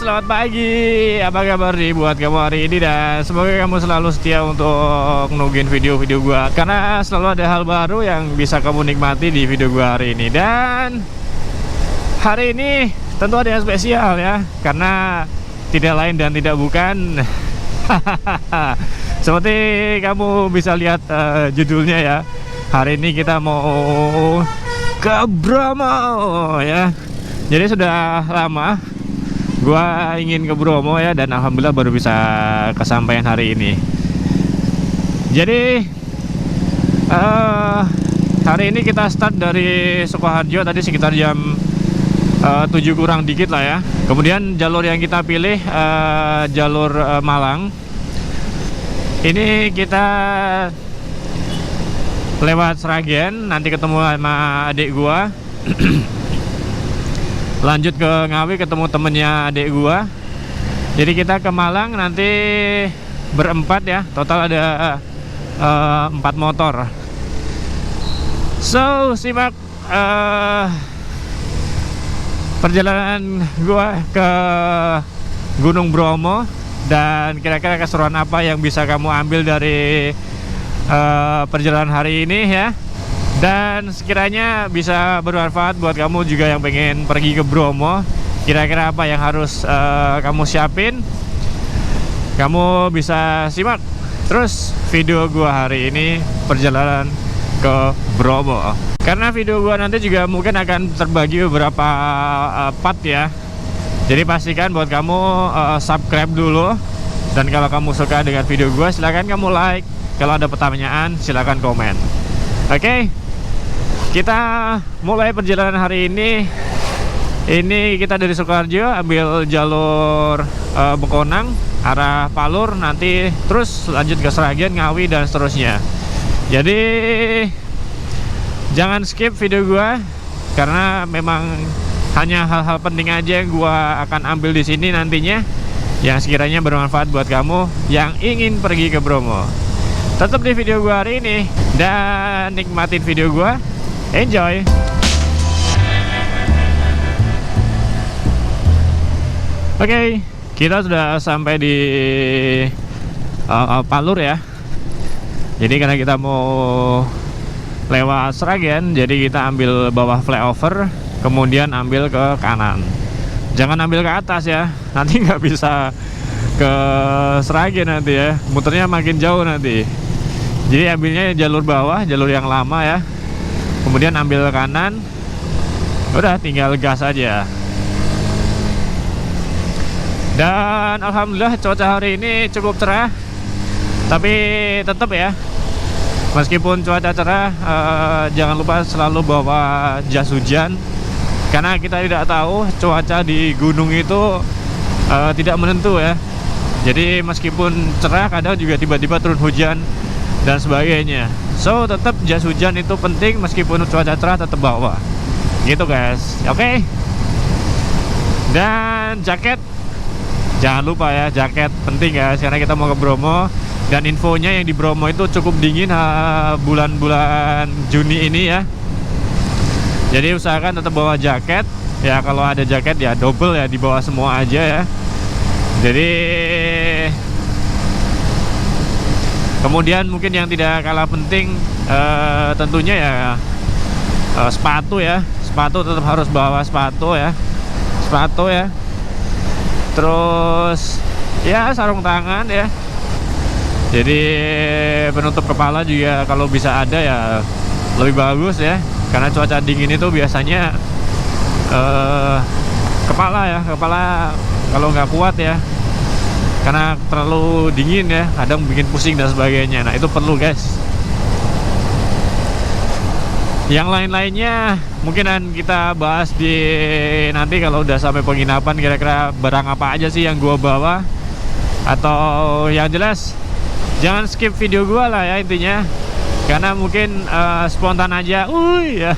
selamat pagi. Apa kabar nih buat kamu hari ini? Dan semoga kamu selalu setia untuk nungguin video-video gua, karena selalu ada hal baru yang bisa kamu nikmati di video gua hari ini. Dan hari ini tentu ada yang spesial ya, karena tidak lain dan tidak bukan seperti kamu bisa lihat judulnya ya. Hari ini kita mau ke Bromo ya. Jadi sudah lama gua ingin ke Bromo ya, dan alhamdulillah baru bisa kesampaian hari ini. Jadi hari ini kita start dari Sukoharjo tadi sekitar jam 7 kurang dikit lah ya. Kemudian jalur yang kita pilih jalur Malang. Ini kita lewat Sragen, nanti ketemu sama adik gua. Lanjut ke Ngawi ketemu temennya adik gua. Jadi kita ke Malang nanti berempat ya. Total ada 4 motor. So simak perjalanan gua ke Gunung Bromo, dan kira-kira keseruan apa yang bisa kamu ambil dari perjalanan hari ini ya. Dan sekiranya bisa bermanfaat buat kamu juga yang pengen pergi ke Bromo. Kira-kira apa yang harus kamu siapin, kamu bisa simak terus video gua hari ini perjalanan ke Bromo. Karena video gua nanti juga mungkin akan terbagi beberapa part ya. Jadi pastikan buat kamu subscribe dulu. Dan kalau kamu suka dengan video gua, silahkan kamu like. Kalau ada pertanyaan silahkan komen. Oke, kita mulai perjalanan hari ini. Ini kita dari Sukoharjo ambil jalur Bekonang arah Palur, nanti terus lanjut ke Sragen, Ngawi dan seterusnya. Jadi jangan skip video gua, karena memang hanya hal-hal penting aja yang gua akan ambil di sini nantinya, yang sekiranya bermanfaat buat kamu yang ingin pergi ke Bromo. Tetap di video gua hari ini dan nikmatin video gua. Enjoy. Oke, kita sudah sampai di Palur ya. Jadi karena kita mau lewat Sragen, jadi kita ambil bawah flyover, kemudian ambil ke kanan. Jangan ambil ke atas ya, nanti nggak bisa ke Sragen nanti ya, muternya makin jauh nanti. Jadi ambilnya jalur bawah, jalur yang lama ya, kemudian ambil kanan, udah tinggal gas aja. Dan alhamdulillah cuaca hari ini cukup cerah. Tapi tetap ya, meskipun cuaca cerah, jangan lupa selalu bawa jas hujan, karena kita tidak tahu cuaca di gunung itu tidak menentu ya. Jadi meskipun cerah, kadang juga tiba-tiba turun hujan dan sebagainya. So tetap jas hujan itu penting, meskipun cuaca cerah tetap bawa. Gitu guys. Oke. Dan jaket, jangan lupa ya, jaket penting ya, karena kita mau ke Bromo. Dan infonya yang di Bromo itu cukup dingin bulan-bulan Juni ini ya. Jadi usahakan tetap bawa jaket. Ya kalau ada jaket ya double ya, dibawa semua aja ya. Jadi kemudian mungkin yang tidak kalah penting tentunya ya sepatu ya. Sepatu tetap harus bawa sepatu ya. Sepatu ya. Terus ya sarung tangan ya. Jadi penutup kepala juga kalau bisa ada ya lebih bagus ya. Karena cuaca dingin itu biasanya kepala ya, kepala kalau nggak kuat ya, karena terlalu dingin ya, kadang bikin pusing dan sebagainya. Nah itu perlu guys. Yang lain-lainnya mungkin kita bahas di nanti kalau udah sampai penginapan, kira-kira barang apa aja sih yang gua bawa. Atau yang jelas jangan skip video gua lah ya intinya, karena mungkin spontan aja ya.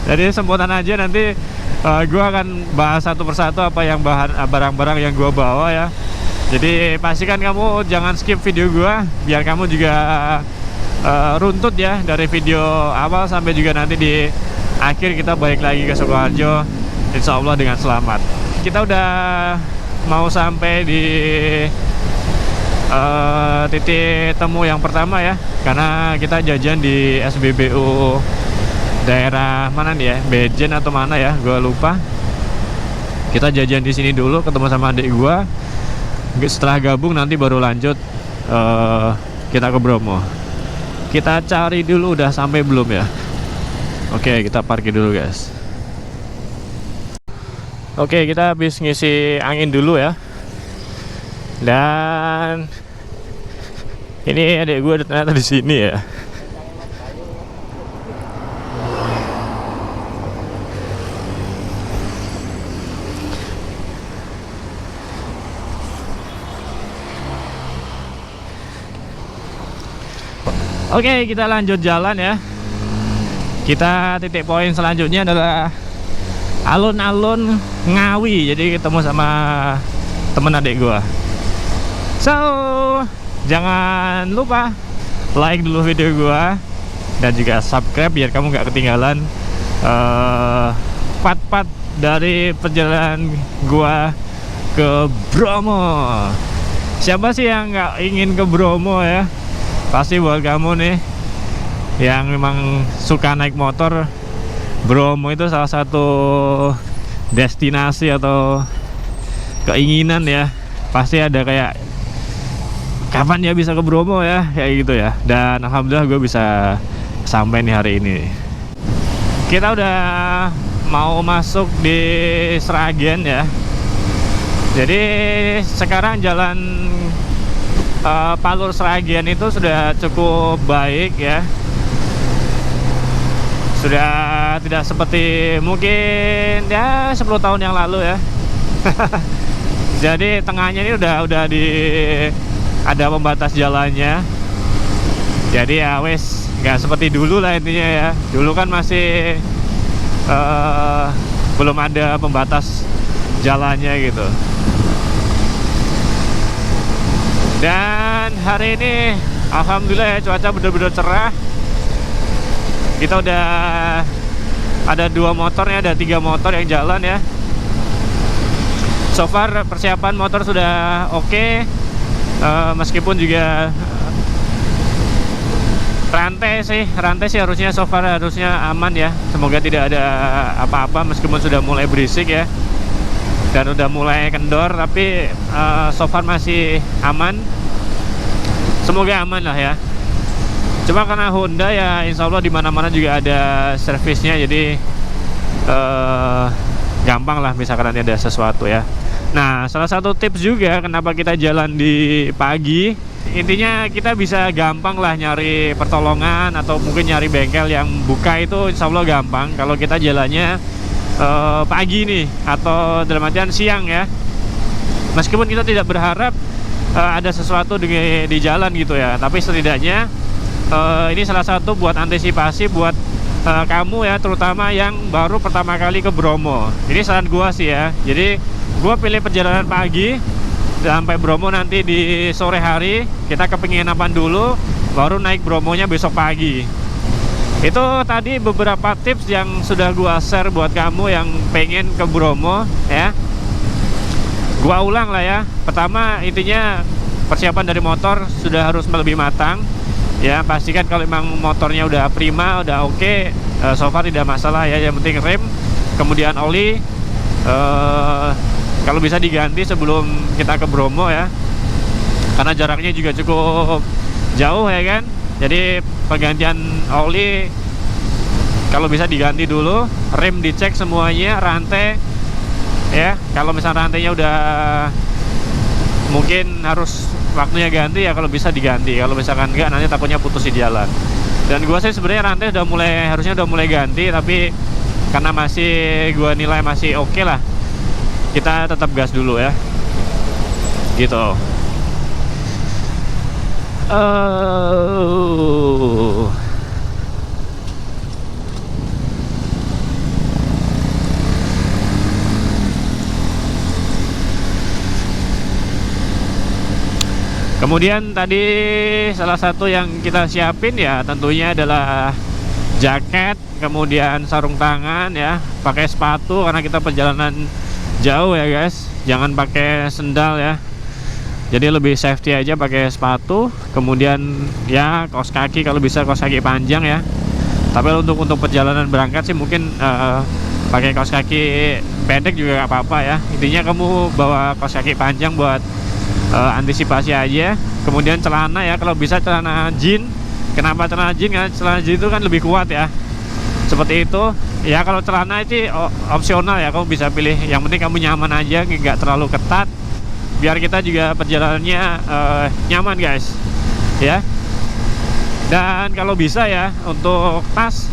Jadi spontan aja, nanti gua akan bahas satu persatu apa yang barang-barang yang gua bawa ya. Jadi pastikan kamu jangan skip video gua, biar kamu juga runtut ya dari video awal sampai juga nanti di akhir kita balik lagi ke Sukoharjo, insya Allah dengan selamat. kita udah mau sampai di titik temu yang pertama ya, karena kita jajan di SBBU daerah mana nih ya, Bejen atau mana ya, gue lupa. Kita jajan di sini dulu, ketemu sama adik gue. Setelah gabung nanti baru lanjut kita ke Bromo. Kita cari dulu udah sampai belum ya. Oke, kita parkir dulu guys. Oke, kita habis ngisi angin dulu ya. Dan ini adik gue ternyata di sini ya. Oke, kita lanjut jalan ya. Kita titik poin selanjutnya adalah alun-alun Ngawi. Jadi ketemu sama temen adik gua. So, jangan lupa like dulu video gua dan juga subscribe biar kamu gak ketinggalan part-part dari perjalanan gua ke Bromo. Siapa sih yang gak ingin ke Bromo ya? Pasti buat kamu nih yang memang suka naik motor, Bromo itu salah satu destinasi atau keinginan ya. Pasti ada kayak kapan ya bisa ke Bromo ya, kayak gitu ya. Dan alhamdulillah gue bisa sampai nih hari ini. Kita udah mau masuk di Sragen ya. Jadi sekarang jalan Palur Sragen itu sudah cukup baik ya. Sudah tidak seperti mungkin ya 10 tahun yang lalu ya. Jadi tengahnya ini udah ada pembatas jalannya. Jadi ya wes nggak seperti dulu lah intinya ya. Dulu kan masih belum ada pembatas jalannya gitu. Dan hari ini alhamdulillah ya, cuaca benar-benar cerah. Kita udah ada 2 motornya, ada 3 motor yang jalan ya. So far persiapan motor sudah oke. Meskipun juga rantai sih harusnya so far harusnya aman ya. Semoga tidak ada apa-apa meskipun sudah mulai berisik ya. Dan udah mulai kendor, tapi so far masih aman. Semoga aman lah ya. Cuma karena Honda ya, insya Allah dimana-mana juga ada servisnya, jadi gampang lah misalkan nanti ada sesuatu ya. Nah, salah satu tips juga kenapa kita jalan di pagi, intinya kita bisa gampang lah nyari pertolongan atau mungkin nyari bengkel yang buka, itu insya Allah gampang kalau kita jalannya pagi nih, atau dalam artian siang ya. Meskipun kita tidak berharap ada sesuatu di jalan gitu ya, tapi setidaknya ini salah satu buat antisipasi buat kamu ya, terutama yang baru pertama kali ke Bromo. Ini saran gua sih ya. Jadi gua pilih perjalanan pagi sampai Bromo nanti di sore hari. Kita ke penginapan dulu, baru naik Bromonya besok pagi. Itu tadi beberapa tips yang sudah gua share buat kamu yang pengen ke Bromo ya. Gua ulang lah ya. Pertama, intinya persiapan dari motor sudah harus lebih matang ya. Pastikan kalau memang motornya udah prima, udah oke, so far tidak masalah ya. Yang penting rem, kemudian oli, kalau bisa diganti sebelum kita ke Bromo ya, karena jaraknya juga cukup jauh ya kan. Jadi pergantian oli kalau bisa diganti dulu, rem dicek semuanya, rantai ya. Kalau misalnya rantainya udah mungkin harus waktunya ganti ya, kalau bisa diganti. Kalau misalkan enggak, nanti takutnya putus di jalan. Dan gua sih sebenarnya rantai harusnya udah mulai ganti, tapi karena masih gua nilai masih oke lah, kita tetap gas dulu ya. Gitu. Kemudian tadi salah satu yang kita siapin ya tentunya adalah jaket, kemudian sarung tangan ya, pakai sepatu karena kita perjalanan jauh ya guys. Jangan pakai sendal ya. Jadi lebih safety aja pakai sepatu, kemudian ya kaos kaki kalau bisa kaos kaki panjang ya. Tapi untuk perjalanan berangkat sih mungkin pakai kaos kaki pendek juga gak apa-apa ya. Intinya kamu bawa kaos kaki panjang buat antisipasi aja. Kemudian celana ya, kalau bisa celana jean. Kenapa celana jean? Karena celana jean itu kan lebih kuat ya. Seperti itu. Ya kalau celana itu opsional ya, kamu bisa pilih. Yang penting kamu nyaman aja, nggak terlalu ketat. Biar kita juga perjalanannya nyaman guys ya. Dan kalau bisa ya, untuk tas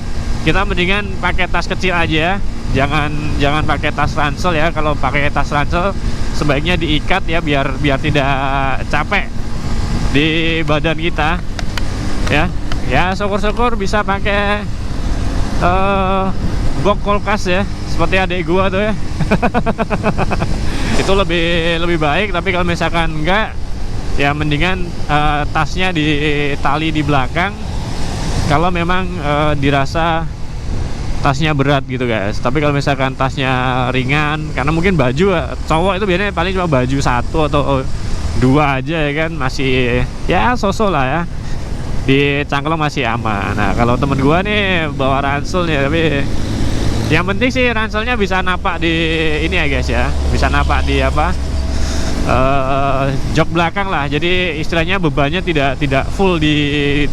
kita mendingan pakai tas kecil aja. Jangan pakai tas ransel ya. Kalau pakai tas ransel sebaiknya diikat ya, biar tidak capek di badan kita ya. Ya syukur-syukur bisa pakai box kulkas ya, seperti adik gua tuh ya. Itu lebih baik. Tapi kalau misalkan enggak ya, mendingan tasnya ditali di belakang kalau memang dirasa tasnya berat gitu guys. Tapi kalau misalkan tasnya ringan, karena mungkin baju cowok itu biasanya paling cuma baju 1 atau 2 aja ya kan, masih ya sosok lah ya, di cangklong masih aman. Nah kalau temen gua nih bawa ransel nih, tapi yang penting sih ranselnya bisa napak di ini ya guys ya, bisa napak di apa, jok belakang lah. Jadi istilahnya bebannya tidak full di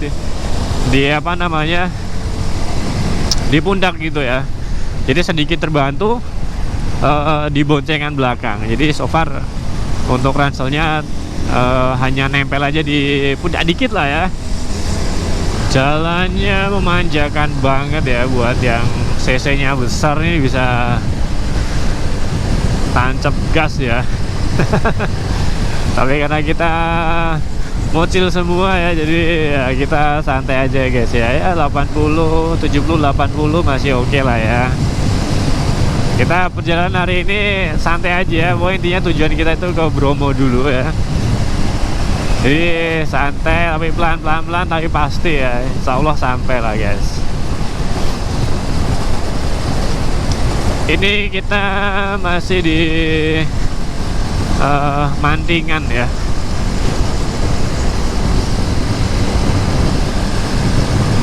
apa namanya, di pundak gitu ya. Jadi sedikit terbantu di boncengan belakang. Jadi so far untuk ranselnya hanya nempel aja di pundak dikit lah ya. Jalannya memanjakan banget ya, buat yang CC-nya besar nih bisa tancap gas ya. Tapi karena kita bocil semua ya, jadi ya kita santai aja guys ya. Ya 80, 70, 80 masih oke lah ya. Kita perjalanan hari ini santai aja. Pokoknya intinya tujuan kita itu ke Bromo dulu ya. Jadi santai tapi pelan-pelan tapi pasti ya, insya Allah sampai lah guys. Ini kita masih di Mantingan ya.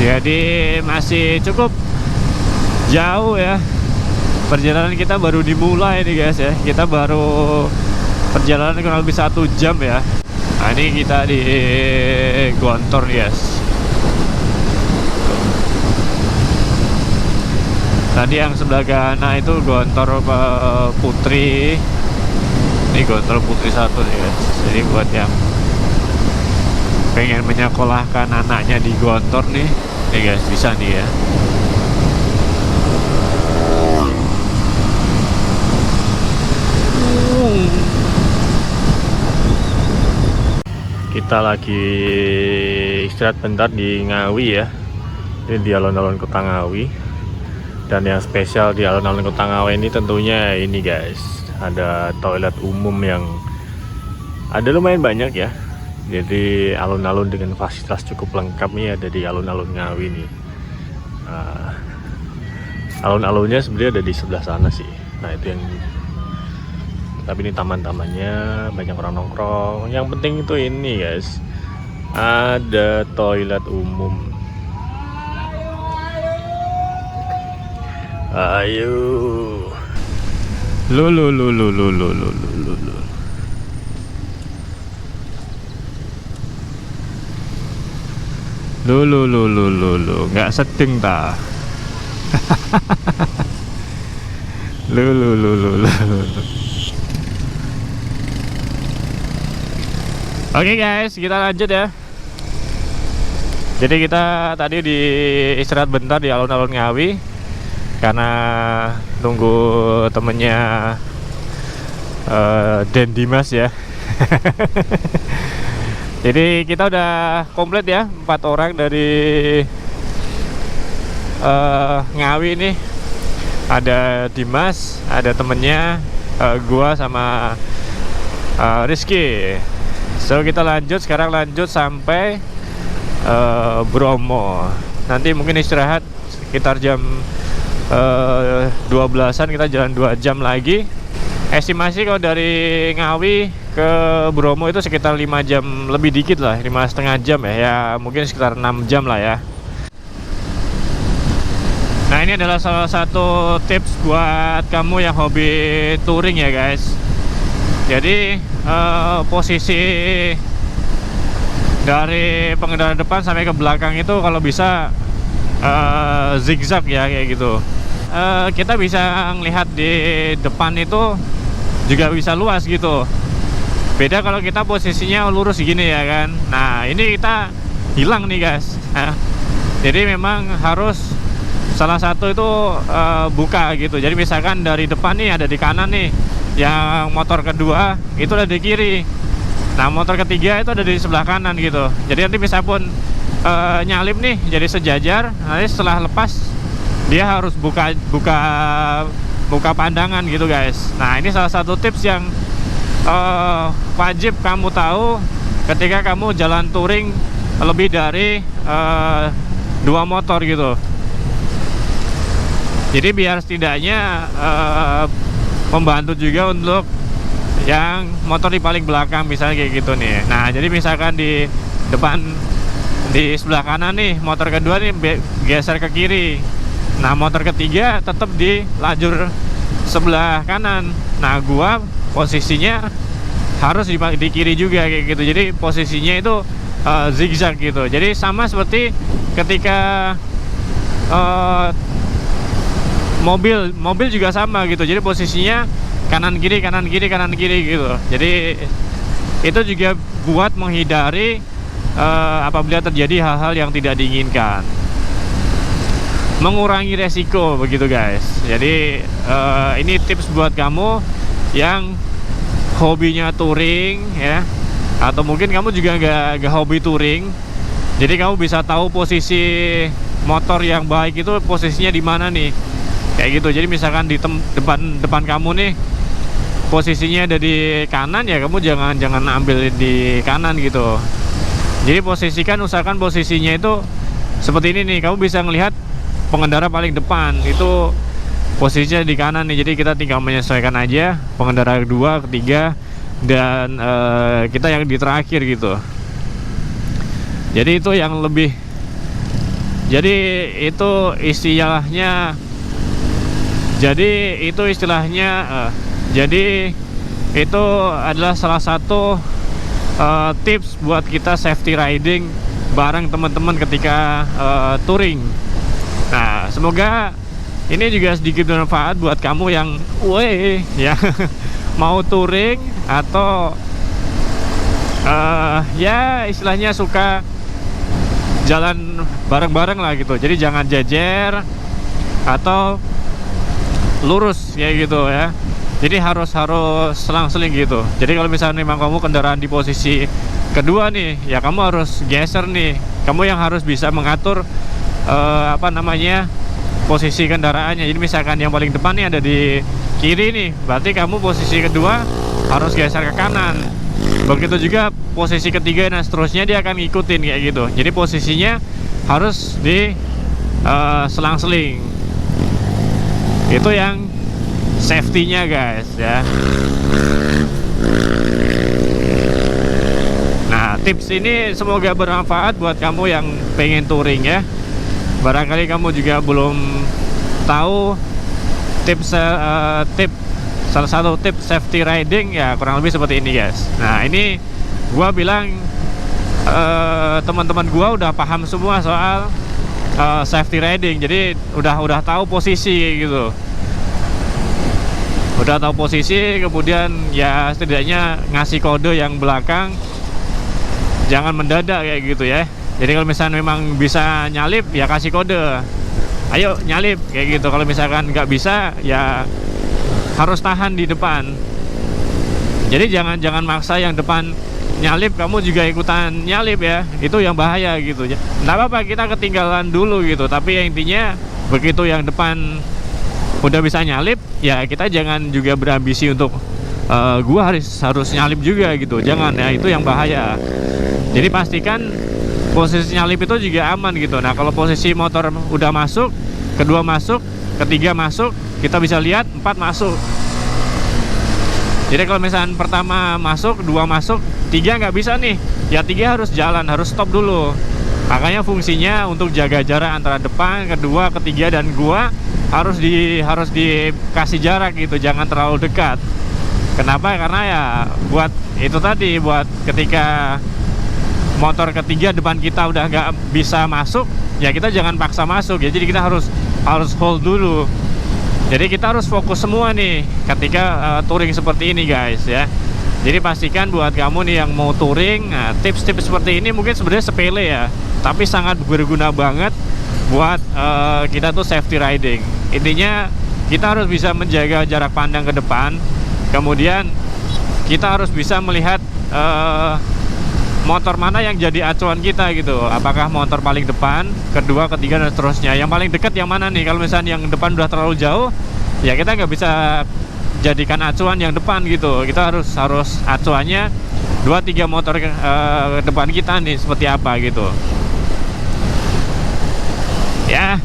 Jadi masih cukup jauh ya. Perjalanan kita baru dimulai nih guys ya. Kita baru perjalanan kurang lebih 1 jam ya. Nah ini kita di Gontor guys. Tadi yang sebelah kanan itu Gontor Putri. Ini Gontor Putri 1 nih guys. Jadi buat yang pengen menyekolahkan anaknya di Gontor nih guys, bisa nih ya. Kita lagi istirahat bentar di Ngawi ya. Ini di alun-alun Kota Ngawi. Dan yang spesial di alun-alun Kota Ngawi ini tentunya ini guys, ada toilet umum yang ada lumayan banyak ya. Jadi alun-alun dengan fasilitas cukup lengkap nih ada di alun-alun Ngawi nih. Alun-alunnya sebenarnya ada di sebelah sana sih. Nah itu yang, tapi ini taman-tamannya banyak orang nongkrong. Yang penting itu ini guys, ada toilet umum. Ayo, lu nggak sedeng ta. lu. Oke guys, kita lanjut ya. Jadi kita tadi di istirahat bentar di alun-alun Ngawi karena tunggu temennya Den Dimas ya. Jadi kita udah komplit ya, 4 orang dari Ngawi ini. Ada Dimas, ada temennya, gua sama Rizky. So kita sekarang lanjut sampai Bromo. Nanti mungkin istirahat sekitar jam 12-an, kita jalan 2 jam lagi. Estimasi kalau dari Ngawi ke Bromo itu sekitar 5 jam lebih dikit lah, 5,5 jam ya mungkin sekitar 6 jam lah ya. Nah, ini adalah salah satu tips buat kamu yang hobi touring ya guys. Jadi posisi dari pengendara depan sampai ke belakang itu kalau bisa zigzag ya kayak gitu. Kita bisa melihat di depan itu juga bisa luas gitu. Beda kalau kita posisinya lurus gini ya kan. Nah, ini kita hilang nih guys. Jadi memang harus salah satu itu buka gitu. Jadi misalkan dari depan nih ada di kanan nih, yang motor kedua itu ada di kiri. Nah, motor ketiga itu ada di sebelah kanan gitu. Jadi nanti bisa pun nyalip nih jadi sejajar. Nanti setelah lepas dia harus buka pandangan gitu guys. Nah, ini salah satu tips yang wajib kamu tahu ketika kamu jalan touring lebih dari 2 motor gitu. Jadi biar setidaknya membantu juga untuk yang motor di paling belakang misalnya kayak gitu nih. Nah, jadi misalkan di depan di sebelah kanan nih motor kedua nih geser ke kiri. Nah, motor ketiga tetap di lajur sebelah kanan. Nah, gua posisinya harus di kiri juga kayak gitu. Jadi posisinya itu zigzag gitu. Jadi sama seperti ketika mobil juga sama gitu. Jadi posisinya kanan kiri gitu. Jadi itu juga buat menghindari apabila terjadi hal-hal yang tidak diinginkan, mengurangi resiko begitu guys. Jadi ini tips buat kamu yang hobinya touring ya, atau mungkin kamu juga nggak hobi touring. Jadi kamu bisa tahu posisi motor yang baik itu posisinya di mana nih, kayak gitu. Jadi misalkan di depan kamu nih posisinya ada di kanan, ya kamu jangan ambil di kanan gitu. Jadi usahakan posisinya itu seperti ini nih. Kamu bisa melihat pengendara paling depan itu posisinya di kanan nih. Jadi kita tinggal menyesuaikan aja pengendara kedua, ketiga, dan kita yang di terakhir gitu. Jadi itu yang lebih, jadi itu istilahnya jadi itu adalah salah satu tips buat kita safety riding bareng teman-teman ketika touring. Nah, semoga ini juga sedikit bermanfaat buat kamu yang ya mau touring atau ya istilahnya suka jalan bareng-bareng lah gitu. Jadi jangan jejer atau lurus ya gitu ya. Jadi harus selang-seling gitu. Jadi kalau misalnya memang kamu kendaraan di posisi kedua nih, ya kamu harus geser nih. Kamu yang harus bisa mengatur posisi kendaraannya. Jadi misalkan yang paling depan nih ada di kiri nih, berarti kamu posisi kedua harus geser ke kanan. Begitu juga posisi ketiga, dan seterusnya dia akan ngikutin kayak gitu. Jadi posisinya harus di selang-seling. Itu yang safety-nya guys ya. Nah, tips ini semoga bermanfaat buat kamu yang pengen touring ya. Barangkali kamu juga belum tahu salah satu tips safety riding ya, kurang lebih seperti ini guys. Nah, ini gua bilang teman-teman gua udah paham semua soal safety riding. Jadi udah tahu posisi gitu. Udah tahu posisi, kemudian ya setidaknya ngasih kode yang belakang, jangan mendadak kayak gitu ya. Jadi kalau misalnya memang bisa nyalip, ya kasih kode, ayo nyalip kayak gitu. Kalau misalkan nggak bisa, ya harus tahan di depan. Jadi jangan maksa yang depan nyalip, kamu juga ikutan nyalip ya. Itu yang bahaya gitu. Nggak apa-apa kita ketinggalan dulu gitu, tapi yang intinya begitu yang depan udah bisa nyalip, ya kita jangan juga berambisi untuk gua harus nyalip juga gitu. Jangan ya, itu yang bahaya. Jadi pastikan posisi nyalip itu juga aman gitu. Nah, kalau posisi motor udah masuk, kedua masuk, ketiga masuk, kita bisa lihat 4 masuk. Jadi kalau misalnya pertama masuk, dua masuk, tiga nggak bisa nih. Ya tiga harus jalan, harus stop dulu. Makanya fungsinya untuk jaga jarak antara depan, kedua, ketiga, dan gua harus dikasih jarak gitu, jangan terlalu dekat. Kenapa? Karena ya buat itu tadi, buat ketika motor ketiga depan kita udah nggak bisa masuk, ya kita jangan paksa masuk ya. Jadi kita harus hold dulu. Jadi kita harus fokus semua nih ketika touring seperti ini guys ya. Jadi pastikan buat kamu nih yang mau touring, tips-tips seperti ini mungkin sebenarnya sepele ya, tapi sangat berguna banget buat kita tuh safety riding. Intinya kita harus bisa menjaga jarak pandang ke depan. Kemudian kita harus bisa melihat motor mana yang jadi acuan kita gitu. Apakah motor paling depan, kedua, ketiga, dan seterusnya. Yang paling dekat yang mana nih? Kalau misalnya yang depan udah terlalu jauh, ya kita nggak bisa jadikan acuan yang depan gitu. Kita harus acuannya 2-3 motor depan kita nih seperti apa gitu. Ya,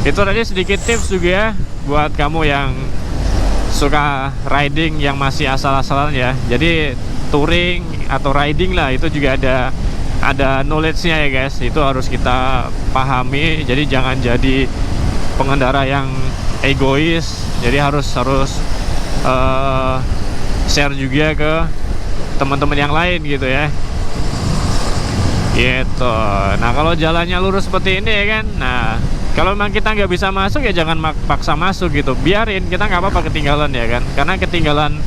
itu tadi sedikit tips juga ya buat kamu yang suka riding yang masih asal-asalan ya. Jadi touring atau riding lah itu juga ada knowledge-nya ya guys. Itu harus kita pahami. Jadi jangan jadi pengendara yang egois. Jadi harus share juga ke teman-teman yang lain gitu ya. Gitu. Nah kalau jalannya lurus seperti ini ya kan. Nah kalau memang kita nggak bisa masuk ya jangan paksa masuk gitu. Biarin, kita nggak apa-apa ketinggalan ya kan. Karena ketinggalan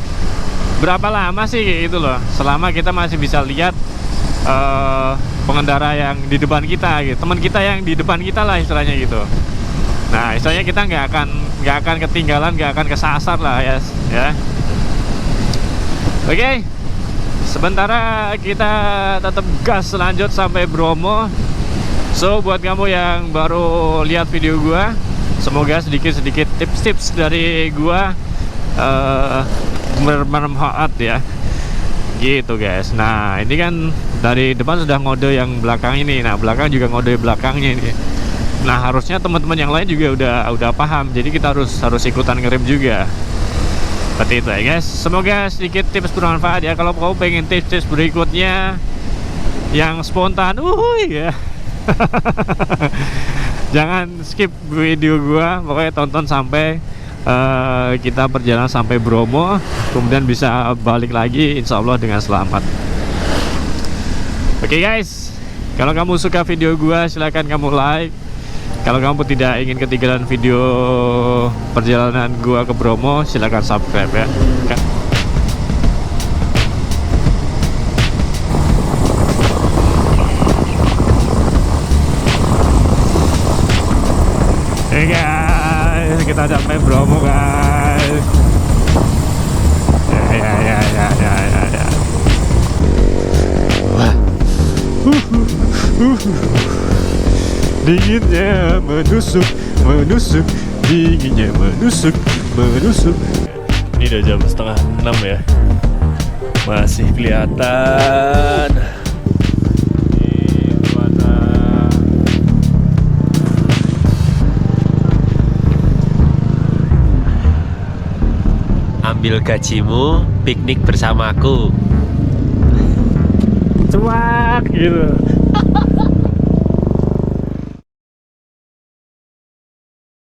berapa lama sih gitu loh, selama kita masih bisa lihat pengendara yang di depan kita gitu, teman kita yang di depan kita lah istilahnya gitu. Nah istilahnya kita nggak akan ketinggalan, nggak akan kesasar lah ya. Oke, sementara kita tetap gas lanjut sampai Bromo. So buat kamu yang baru lihat video gua, semoga sedikit tips-tips dari gua bermanfaat ya gitu guys. Nah ini kan dari depan sudah ngode yang belakang ini, nah belakang juga ngode belakangnya ini. Nah harusnya teman-teman yang lain juga udah paham, jadi kita harus ikutan ngerem juga seperti itu ya guys. Semoga sedikit tips bermanfaat ya. Kalau kamu pengen tips-tips berikutnya yang spontan ya jangan skip video gua, pokoknya tonton sampai kita perjalanan sampai Bromo, kemudian bisa balik lagi insya Allah dengan selamat. Oke guys, kalau kamu suka video gua silahkan kamu like. Kalau kamu tidak ingin ketinggalan video perjalanan gua ke Bromo, silahkan subscribe ya. Oke guys, kita sampai Bromo guys. Ya. Wah. Dinginnya menusuk, dinginnya menusuk. Ini udah jam 5:30 ya, masih kelihatan ambil gajimu, piknik bersamaku. Cuak gitu.